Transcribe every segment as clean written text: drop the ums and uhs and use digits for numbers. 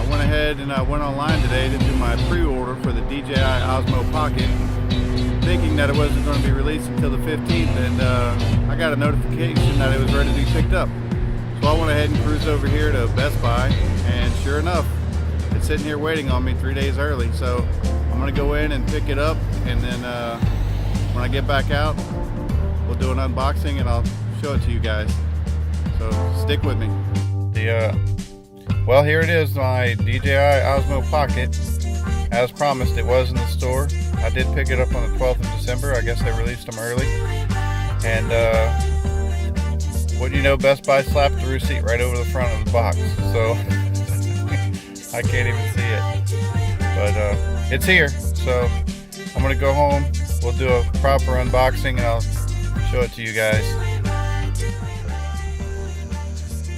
I went ahead and I went online today to do my pre-order for the DJI Osmo Pocket, thinking that it wasn't going to be released until the 15th, and I got a notification that it was ready to be picked up. So I went ahead and cruised over here to Best Buy, and sure enough, it's sitting here waiting on me 3 days early. So I'm going to go in and pick it up, and then when I get back out, we'll do an unboxing and I'll show it to you guys. So stick with me. Well, here it is, my DJI Osmo Pocket. As promised, it was in the store. I did pick it up on the 12th of December. I guess they released them early. And what do you know, Best Buy slapped the receipt right over the front of the box. So I can't even see it. But it's here. So I'm going to go home. We'll do a proper unboxing and I'll show it to you guys.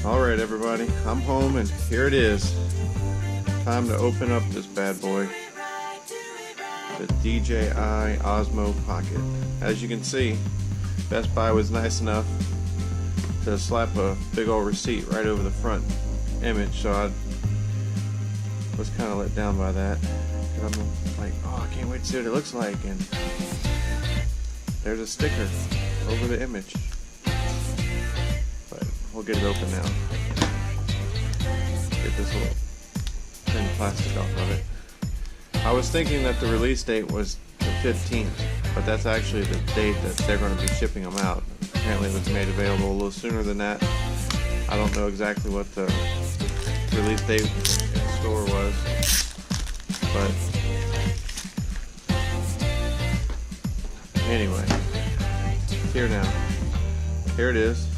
Alright everybody, I'm home and here it is. Time to open up this bad boy. The DJI Osmo Pocket. As you can see, Best Buy was nice enough to slap a big old receipt right over the front image, so I was kind of let down by that. And I'm like, oh, I can't wait to see what it looks like. And there's a sticker over the image. But we'll get it open now. Get this little thin plastic off of it. I was thinking that the release date was the 15th, but that's actually the date that they're going to be shipping them out. Apparently it was made available a little sooner than that. I don't know exactly what the release date in the store was, but anyway, here now. Here it is.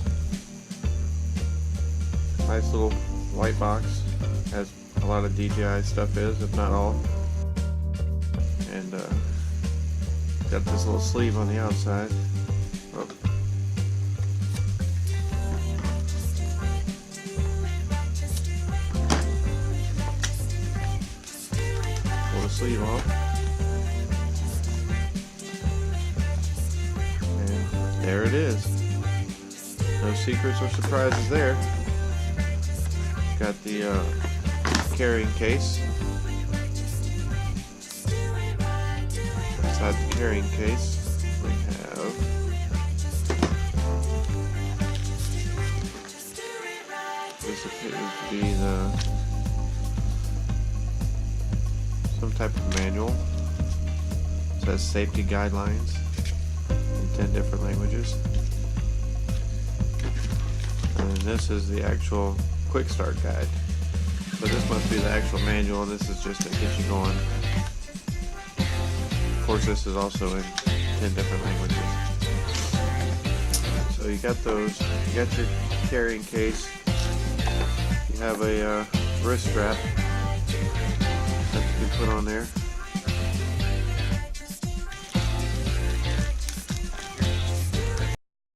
Nice little white box, as a lot of DJI stuff is, if not all. And got this little sleeve on the outside. Oh. Pull the sleeve off. And there it is. No secrets or surprises there. Got the carrying case. Inside the carrying case, we have this appears to be some type of manual. It says safety guidelines in 10 different languages. And this is the actual quick start guide. So this must be the actual manual, and this is just to get you going. Of course, this is also in 10 different languages. So you got those. You got your carrying case. You have a wrist strap that you can put on there.